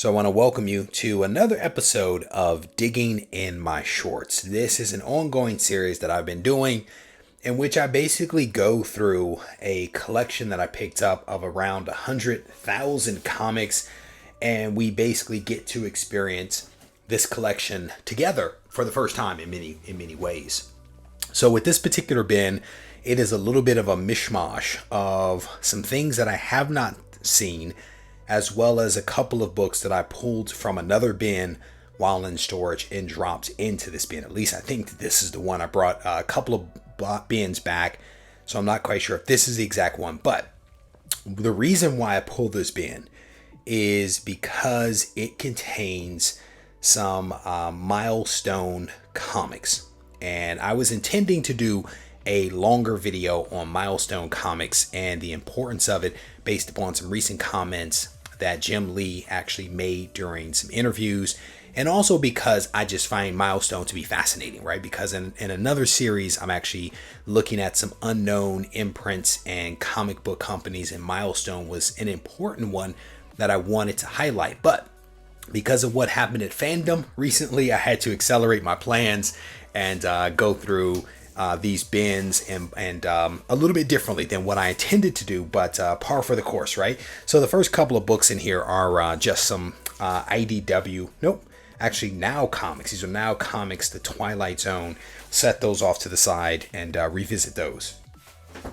So I want to welcome you to another episode of Digging in My Shorts. This is an ongoing series that I've been doing in which I basically go through a collection that I picked up of around 100,000 comics, and we basically get to experience this collection together for the first time in many ways. So with this particular bin, it is a little bit of a mishmash of some things that I have not seen, as well as a couple of books that I pulled from another bin while in storage and dropped into this bin. At least I think this is the one. I brought a couple of bins back, so I'm not quite sure if this is the exact one. But the reason why I pulled this bin is because it contains some Milestone comics. And I was intending to do a longer video on Milestone comics and the importance of it based upon some recent comments that Jim Lee actually made during some interviews, and also because I just find Milestone to be fascinating, right? Because in another series, I'm actually looking at some unknown imprints and comic book companies, and Milestone was an important one that I wanted to highlight. But because of what happened at Fandom recently, I had to accelerate my plans and go through these bins and a little bit differently than what I intended to do, but par for the course, right? So the first couple of books in here are just some IDW, actually Now Comics. These are Now Comics, the Twilight Zone. Set those off to the side and revisit those.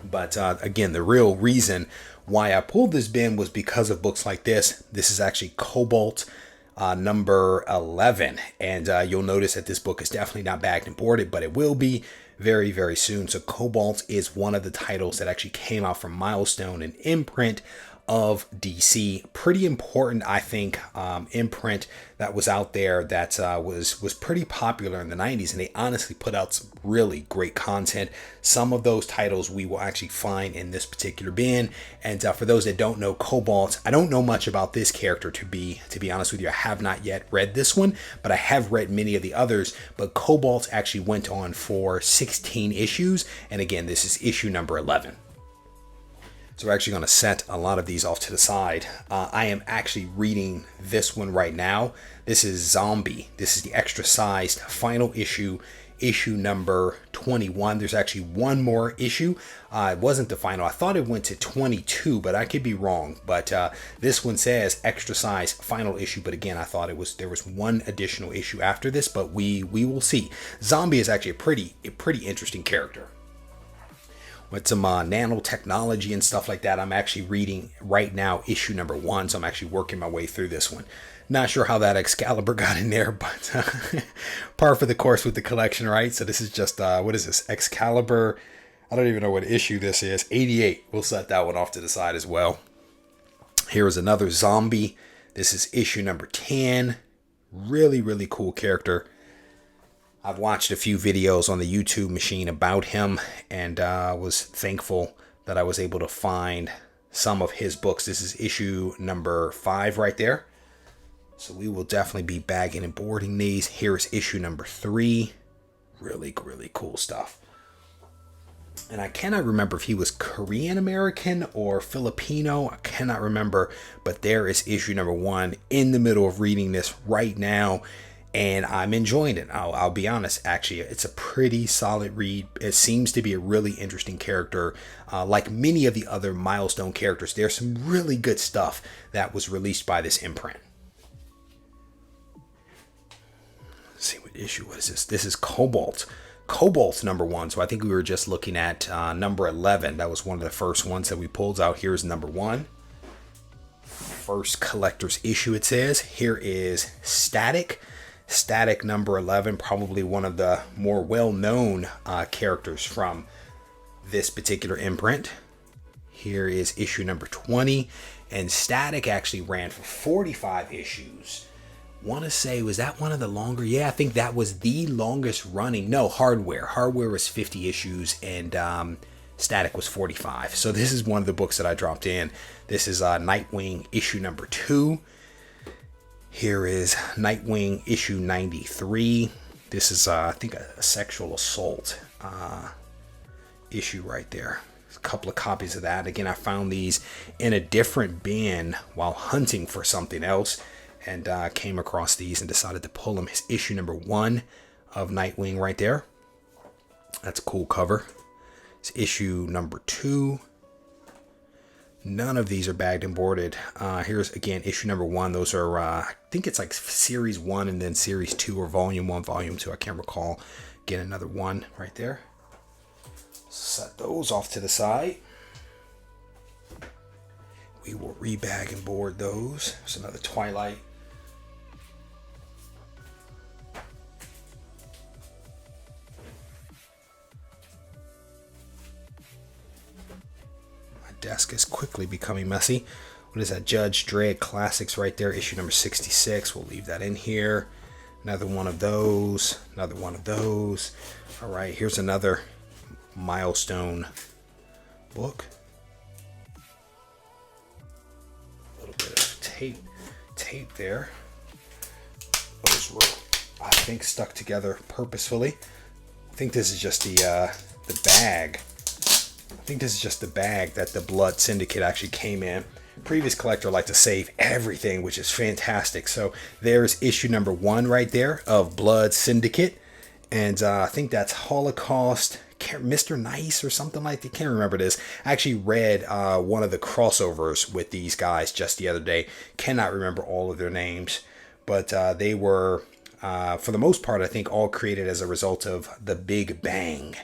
But again, the real reason why I pulled this bin was because of books like this. This is actually Cobalt number 11, and you'll notice that this book is definitely not bagged and boarded, but it will be very, very soon. So Cobalt is one of the titles that actually came out from Milestone, an imprint of DC. Pretty important, I think, imprint that was out there that was pretty popular in the 90s, and they honestly put out some really great content. Some of those titles we will actually find in this particular bin. And for those that don't know Cobalt, I don't know much about this character, to be honest with you. I have not yet read this one, but I have read many of the others. But Cobalt actually went on for 16 issues, and again, this is issue number 11. So we're actually going to set a lot of these off to the side. I am actually reading this one right now. This is Zombie. This is the extra sized final issue, issue number 21. There's actually one more issue. It wasn't the final. I thought it went to 22, but I could be wrong. But this one says extra size final issue. But again, I thought there was one additional issue after this, but we will see. Zombie is actually a pretty interesting character with some nanotechnology and stuff like that. I'm actually reading right now issue number 1, so I'm actually working my way through this one. Not sure how that Excalibur got in there, but par for the course with the collection, right? So this is just, what is this? Excalibur, I don't even know what issue this is. 88. We'll set that one off to the side as well. Here is another Zombie. This is issue number 10. Really, really cool character. I've watched a few videos on the YouTube machine about him, and was thankful that I was able to find some of his books. This is issue number 5 right there. So we will definitely be bagging and boarding these. Here is issue number 3. Really, really cool stuff. And I cannot remember if he was Korean American or Filipino. I cannot remember. But there is issue number 1 in the middle of reading this right now. And I'm enjoying it. I'll be honest, actually, it's a pretty solid read. It seems to be a really interesting character. Like many of the other Milestone characters, there's some really good stuff that was released by this imprint. Let's see what issue, what is this? This is Cobalt. Cobalt's number 1. So I think we were just looking at number 11. That was one of the first ones that we pulled out. Here's number 1. First collector's issue, it says. Here is Static number 11, probably one of the more well-known characters from this particular imprint. Here is issue number 20, and Static actually ran for 45 issues. Want to say, was that one of the longer? Yeah, I think that was the longest running. No, Hardware was 50 issues, and Static was 45. So this is one of the books that I dropped in. This is Nightwing issue number 2. Here is Nightwing issue 93. This is, I think, a sexual assault issue right there. There's a couple of copies of that. Again, I found these in a different bin while hunting for something else. and came across these and decided to pull them. His issue number 1 of Nightwing right there. That's a cool cover. It's issue number 2. None of these are bagged and boarded. Here's again issue number 1. Those are I think it's like series 1 and then series 2, or volume 1, volume 2. I can't recall. Again, another 1 right there. Set those off to the side. We will rebag and board those. There's another Twilight. Desk is quickly becoming messy. What is that? Judge Dredd Classics right there, issue number 66. We'll leave that in here. Another one of those. Another one of those. All right, here's another Milestone book. A little bit of tape there. Those were, I think, stuck together purposefully. I think this is just the bag. I think this is just the bag that the Blood Syndicate actually came in. Previous collector liked to save everything, which is fantastic. So there's issue number 1 right there of Blood Syndicate. And I think that's Holocaust, Mr. Nice or something like that. Can't remember this. I actually read one of the crossovers with these guys just the other day. Cannot remember all of their names. But they were, for the most part, I think all created as a result of the Big Bang.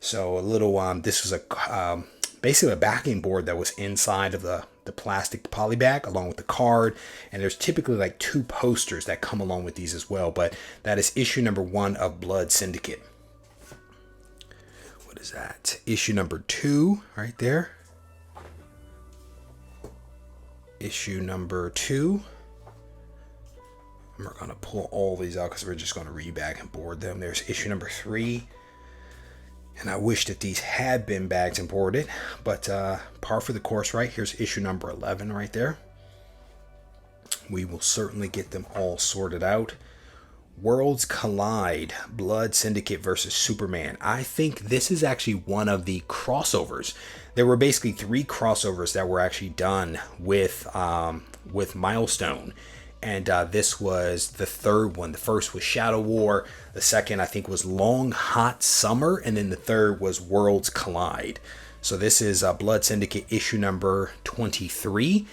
So a little, this was a basically a backing board that was inside of the plastic poly bag along with the card. And there's typically like 2 posters that come along with these as well. But that is issue number 1 of Blood Syndicate. What is that? Issue number 2 right there. Issue number 2. And we're going to pull all these out because we're just going to rebag and board them. There's issue number 3. And I wish that these had been bagged and boarded, but par for the course, right? Here's issue number 11 right there. We will certainly get them all sorted out. Worlds Collide, Blood Syndicate versus Superman. I think this is actually one of the crossovers. There were basically 3 crossovers that were actually done with Milestone. And this was the 3rd one. The first was Shadow War. The second, I think, was Long Hot Summer. And then the 3rd was Worlds Collide. So this is Blood Syndicate issue number 23.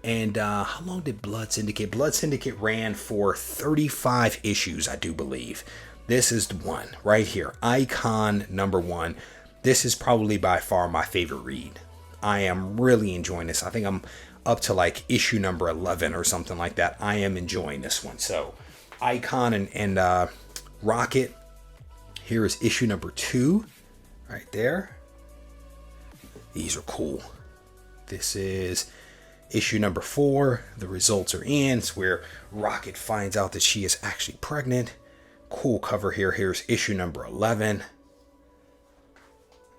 And how long did Blood Syndicate? Blood Syndicate ran for 35 issues, I do believe. This is the one right here. Icon number 1. This is probably by far my favorite read. I am really enjoying this. I think I'm up to like issue number 11 or something like that. I am enjoying this one. So Icon and Rocket. Here is issue number 2 right there. These are cool. This is issue number 4. The results are in. It's where Rocket finds out that she is actually pregnant. Cool cover here. Here's issue number 11.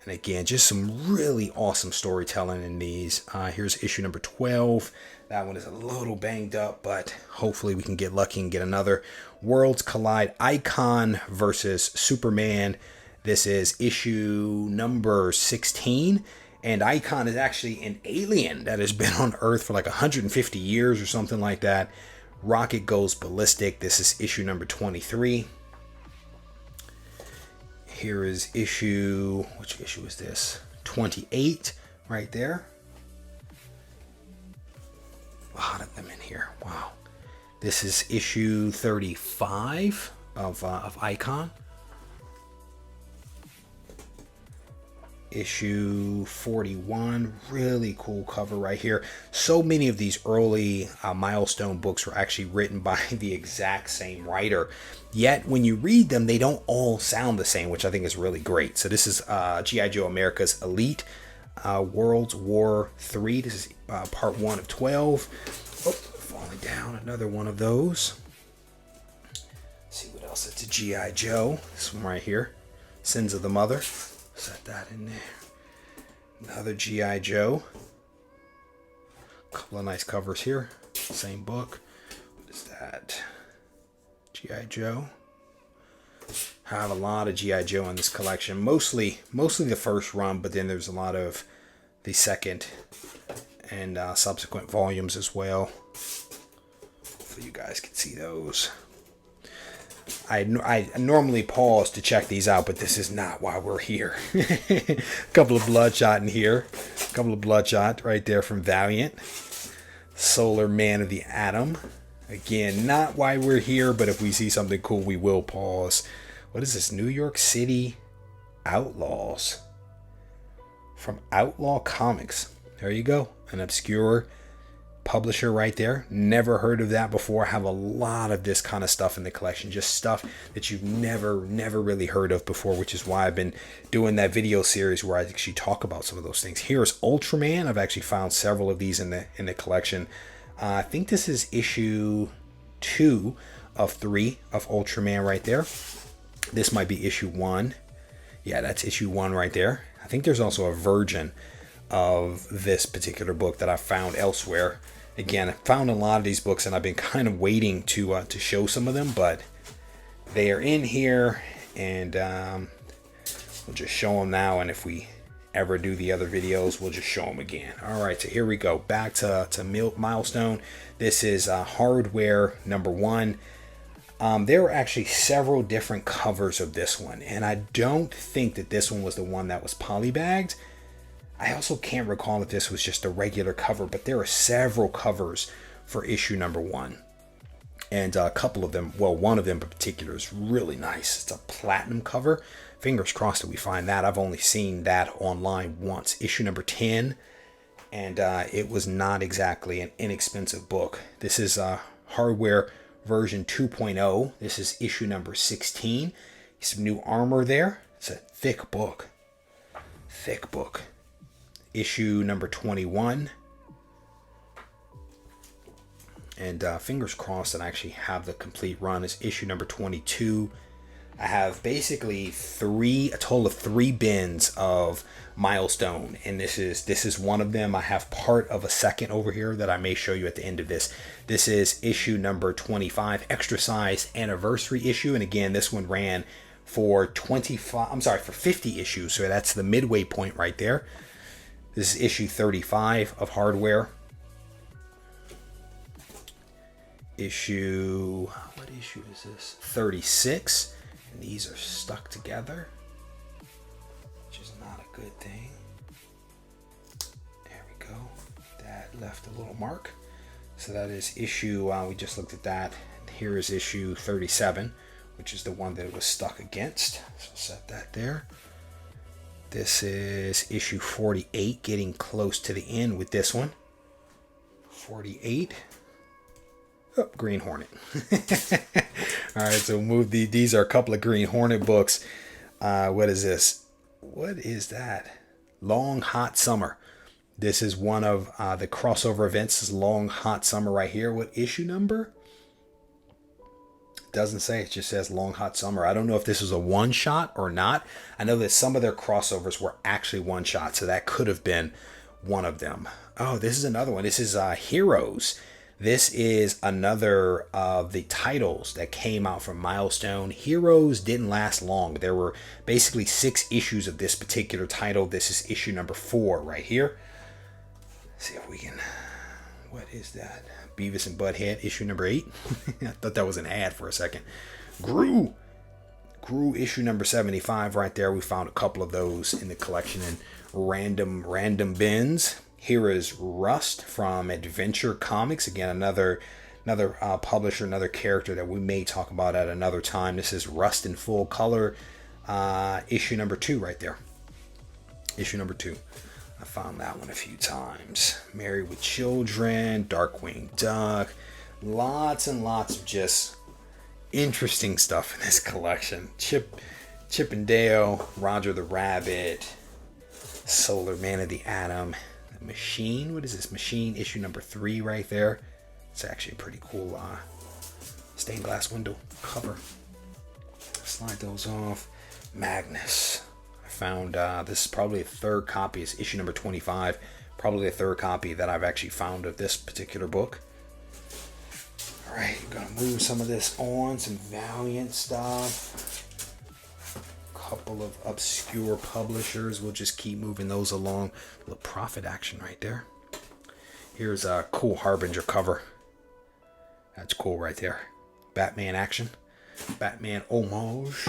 And again, just some really awesome storytelling in these. Here's issue number 12. That one is a little banged up, but hopefully we can get lucky and get another. Worlds Collide, Icon versus Superman. This is issue number 16. And Icon is actually an alien that has been on Earth for like 150 years or something like that. Rocket goes ballistic. This is issue number 23. Here is issue, which issue is this? 28 right there. A lot of them in here. Wow. This is issue 35 of Icon. Issue 41, really cool cover right here. So many of these early Milestone books were actually written by the exact same writer, yet when you read them they don't all sound the same, which I think is really great. So this is G.I. Joe America's Elite World War 3. This is part 1 of 12. Oh, falling down, another one of those. Let's see what else. It's a G.I. Joe, this one right here, Sins of the Mother. Set that in there. Another G.I. Joe. Couple of nice covers here. Same book. What is that? G.I. Joe. I have a lot of G.I. Joe in this collection. Mostly the first run, but then there's a lot of the second and subsequent volumes as well. Hopefully you guys can see those. I normally pause to check these out, but this is not why we're here. A couple of Bloodshot in here. A couple of Bloodshot right there from Valiant. Solar Man of the Atom. Again, not why we're here, but if we see something cool, we will pause. What is this? New York City Outlaws. From Outlaw Comics. There you go. An obscure publisher right there. Never heard of that before. I have a lot of this kind of stuff in the collection. Just stuff that you've never really heard of before, which is why I've been doing that video series where I actually talk about some of those things. Here's Ultraman. I've actually found several of these in the collection. I think this is issue 2 of 3 of Ultraman right there. This might be issue 1. Yeah, that's issue 1 right there. I think there's also a version of this particular book that I found elsewhere. Again, I found a lot of these books and I've been kind of waiting to show some of them, but they are in here, and we'll just show them now, and if we ever do the other videos, we'll just show them again. All right, so here we go. Back to Milestone. This is hardware number 1. There were actually several different covers of this one, and I don't think that this one was the one that was polybagged. I also can't recall if this was just a regular cover, but there are several covers for issue number 1. And a couple of them, well, one of them in particular is really nice. It's a platinum cover. Fingers crossed that we find that. I've only seen that online once. Issue number 10, and it was not exactly an inexpensive book. This is hardware version 2.0. This is issue number 16. Some new armor there. It's a thick book. Thick book. Issue number 21. And fingers crossed that I actually have the complete run. Is issue number 22. I have basically a total of 3 bins of Milestone, and this is one of them. I have part of a second over here that I may show you at the end of this. This is issue number 25, extra size anniversary issue, and again, this one ran for 50 issues, so that's the midway point right there. This is issue 35 of hardware. What issue is this? 36. And these are stuck together, which is not a good thing. There we go. That left a little mark. So that is issue, we just looked at that. Here is issue 37, which is the one that it was stuck against. So set that there. This is issue 48, getting close to the end with this one. 48. Oh, Green Hornet. All right, so move these are a couple of Green Hornet books. What is this? What is that? Long Hot Summer. This is one of the crossover events. This is Long Hot Summer right here. What issue number? It doesn't say. It just says Long Hot Summer. I don't know if this was a one-shot or not. I know that some of their crossovers were actually one-shot, so that could have been one of them. Oh, this is another one. This is Heroes. This is another of the titles that came out from Milestone. Heroes didn't last long. There were basically 6 issues of this particular title. This is issue number 4 right here. Let's see if we can... What is that? Beavis and Butthead, issue number 8. I thought that was an ad for a second. Gru, issue number 75 right there. We found a couple of those in the collection in random bins. Here is Rust from Adventure Comics. Again, another publisher, another character that we may talk about at another time. This is Rust in full color. Issue number 2 right there. Issue number 2. I found that one a few times. Married with Children, Darkwing Duck. Lots and lots of just interesting stuff in this collection. Chip and Dale, Roger the Rabbit, Solar Man of the Atom. Machine, what is this? Machine, issue number 3 right there. It's actually a pretty cool stained glass window cover. Slide those off. Magnus. I found this is probably a 3rd copy. It's issue number 25. Probably a 3rd copy that I've actually found of this particular book. Alright, gonna move some of this on. Some Valiant stuff. Couple of obscure publishers. We'll just keep moving those along. A little profit action right there. Here's a cool Harbinger cover. That's cool right there. Batman action. Batman homage.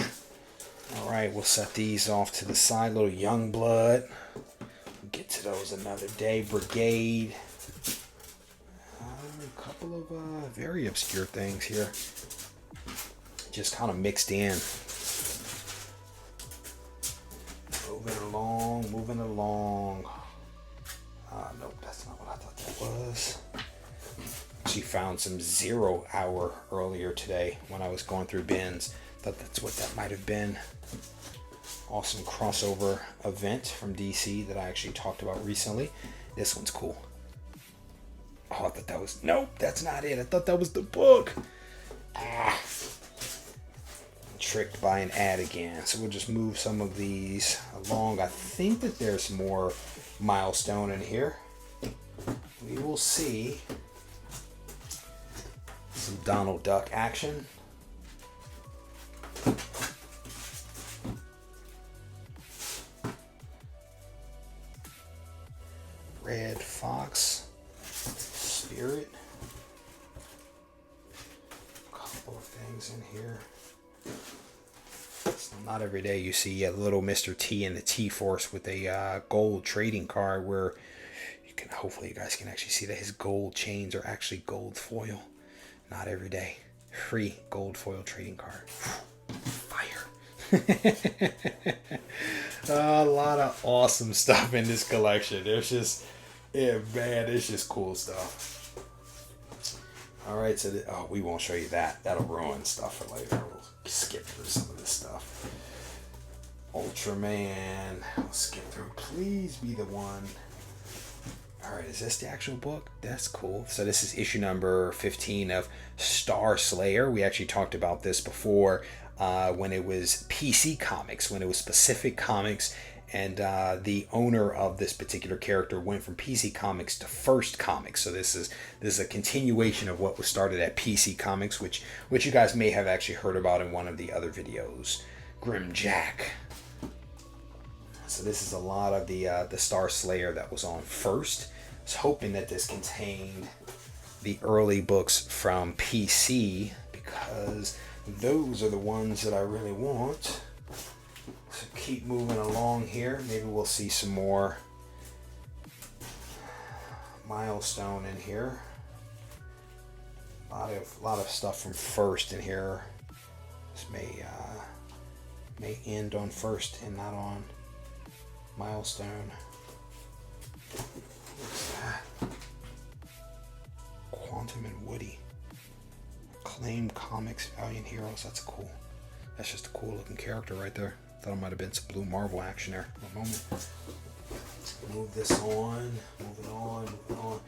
Alright, we'll set these off to the side. Little Youngblood. We'll get to those another day. Brigade. A couple of very obscure things here. Just kind of mixed in. Moving along. Nope, that's not what I thought that was. Actually found some 0 Hour earlier today when I was going through bins. Thought that's what that might have been. Awesome crossover event from DC that I actually talked about recently. This one's cool. Oh, I thought that was... Nope, that's not it. I thought that was the book. Tricked by an ad again. So we'll just move some of these along. I think that there's more Milestone in here. We will see. Some Donald Duck action. Red Fox. Spirit. A couple of things in here. It's not every day you see a little Mr. T in the T-Force with a gold trading card where you can, hopefully you guys can actually see that his gold chains are actually gold foil. Not every day. Free gold foil trading card. Fire. A lot of awesome stuff in this collection. There's just, yeah, man, it's just cool stuff. Alright, so we won't show you that. That'll ruin stuff for later. We'll skip through some of this stuff. Ultraman. I'll skip through. Please be the one. Alright, is this the actual book? That's cool. So this is issue number 15 of Star Slayer. We actually talked about this before when it was PC Comics, when it was Specific Comics, and the owner of this particular character went from PC Comics to First Comics. So this is a continuation of what was started at PC Comics, which you guys may have actually heard about in one of the other videos. Grim Jack. So this is a lot of the Star Slayer that was on First. I was hoping that this contained the early books from PC, because those are the ones that I really want. So keep moving along here. Maybe we'll see some more Milestone in here. A lot of stuff from First in here. This may end on First and not on Milestone. What's that? Quantum and Woody. Acclaimed Comics Valiant Heroes. That's cool. That's just a cool looking character right there. Thought it might have been some Blue Marvel action there. One moment. Move this on. Move it on. Move it on.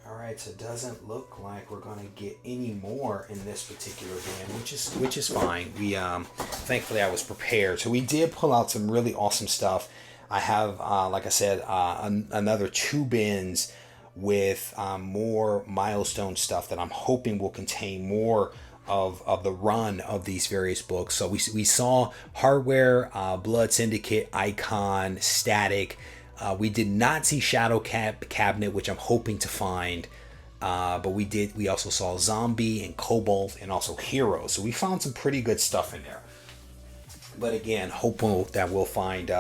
Alright, so it doesn't look like we're going to get any more in this particular bin, which is fine. We thankfully I was prepared. So we did pull out some really awesome stuff. I have, like I said, another 2 bins with more Milestone stuff that I'm hoping will contain more of the run of these various books. So we saw Hardware, Blood Syndicate, Icon, Static. We did not see Shadow Cabinet, which I'm hoping to find. But we also saw Zombie and Cobalt and also Heroes. So we found some pretty good stuff in there. But again, hopeful that we'll find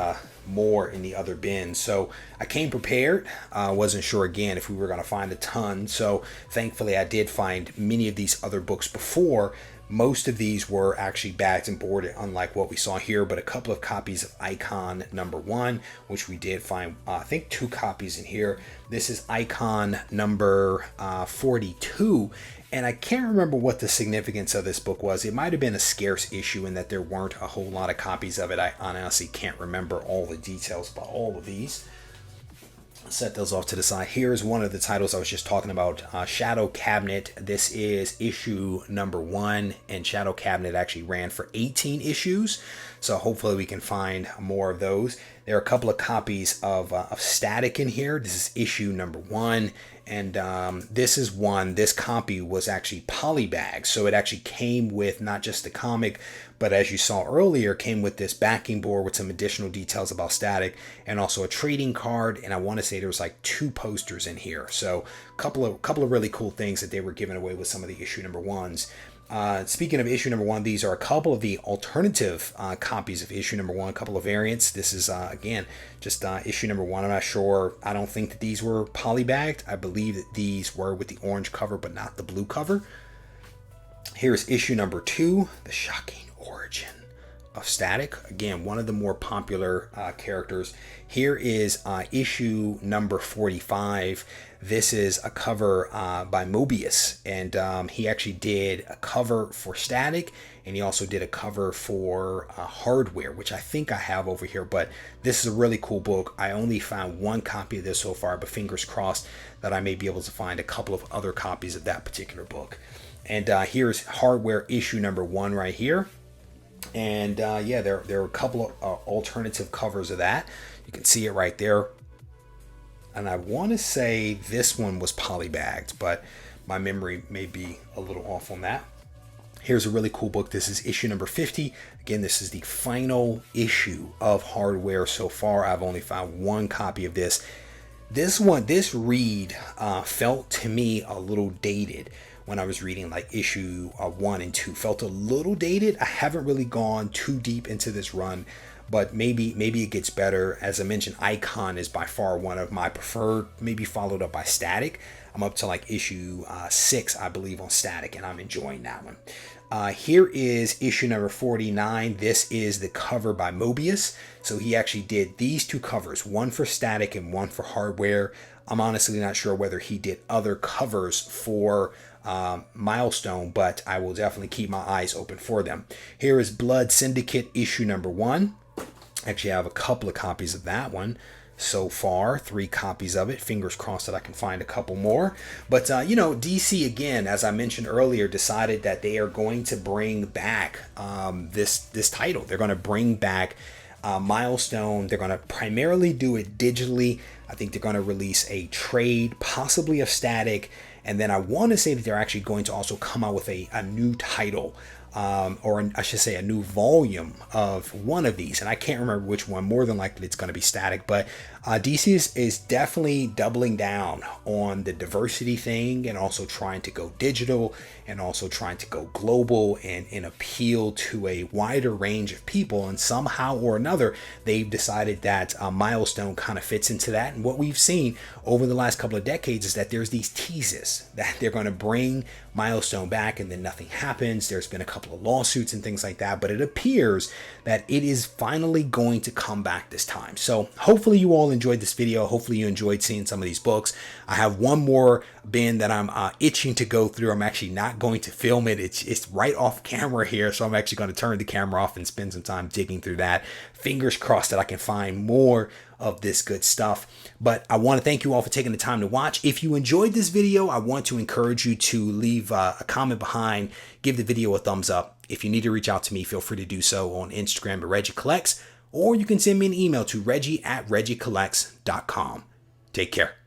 more in the other bins. So I came prepared. Wasn't sure again if we were going to find a ton. So thankfully I did find many of these other books before. Most of these were actually bagged and boarded, unlike what we saw here, but a couple of copies of Icon #1, which we did find, I think 2 copies in here. This is Icon number 42, and I can't remember what the significance of this book was. It might have been a scarce issue in that there weren't a whole lot of copies of it. I honestly can't remember all the details about all of these. Set those off to the side. Here's one of the titles I was just talking about, Shadow Cabinet. This is issue number 1, and Shadow Cabinet actually ran for 18 issues, so hopefully we can find more of those. There are a couple of copies of Static in here. This is issue number 1. And this copy was actually polybagged. So it actually came with not just the comic, but as you saw earlier, came with this backing board with some additional details about Static and also a trading card. And I want to say there was like 2 posters in here. So a couple of really cool things that they were giving away with some of the issue number 1s. Speaking of issue number 1, these are a couple of the alternative copies of issue number 1, a couple of variants. This is, again, just issue number 1. I'm not sure. I don't think that these were polybagged. I believe that these were with the orange cover, but not the blue cover. Here's issue number 2, The Shocking Origin of Static. Again, one of the more popular characters. Here is issue number 45. This is a cover by Mobius, and he actually did a cover for Static, and he also did a cover for Hardware, which I think I have over here, but this is a really cool book. I only found 1 copy of this so far, but fingers crossed that I may be able to find a couple of other copies of that particular book. And here's Hardware issue number 1 right here. And yeah, there are a couple of alternative covers of that. You can see it right there. And I want to say this one was polybagged, but my memory may be a little off on that. Here's a really cool book. This is issue number 50. Again, this is the final issue of Hardware so far. I've only found 1 copy of this. This read felt to me a little dated. When I was reading like issue 1 and 2, felt a little dated. I haven't really gone too deep into this run, but maybe it gets better. As I mentioned, Icon is by far one of my preferred, maybe followed up by Static. I'm up to like issue 6, I believe, on Static, and I'm enjoying that one. Here is issue number 49. This is the cover by Mobius. So he actually did these 2 covers, one for Static and one for Hardware. I'm honestly not sure whether he did other covers for Milestone, but I will definitely keep my eyes open for them. Here is Blood Syndicate issue number 1. Actually, I have a couple of copies of that one so far, 3 copies of it. Fingers crossed that I can find a couple more. But you know, DC, again, as I mentioned earlier, decided that they are going to bring back this title. They're going to bring back Milestone. They're going to primarily do it digitally. I think they're going to release a trade, possibly of Static. And then I want to say that they're actually going to also come out with a new title, or I should say a new volume of one of these. And I can't remember which one. More than likely it's going to be Static. But DC is definitely doubling down on the diversity thing, and also trying to go digital, and also trying to go global, and appeal to a wider range of people. And somehow or another, they've decided that Milestone kind of fits into that. And what we've seen over the last couple of decades is that there's these teases that they're going to bring Milestone back, and then nothing happens. There's been a couple of lawsuits and things like that, but it appears that it is finally going to come back this time. So hopefully you all enjoyed this video. Hopefully you enjoyed seeing some of these books. I have one more bin that I'm itching to go through. I'm actually not going to film it. It's right off camera here, so I'm actually going to turn the camera off and spend some time digging through that. Fingers crossed that I can find more of this good stuff. But I want to thank you all for taking the time to watch. If you enjoyed this video, I want to encourage you to leave a comment behind, give the video a thumbs up. If you need to reach out to me, feel free to do so on Instagram at Regie Collects, or you can send me an email to reggie@regiecollects.com. Take care.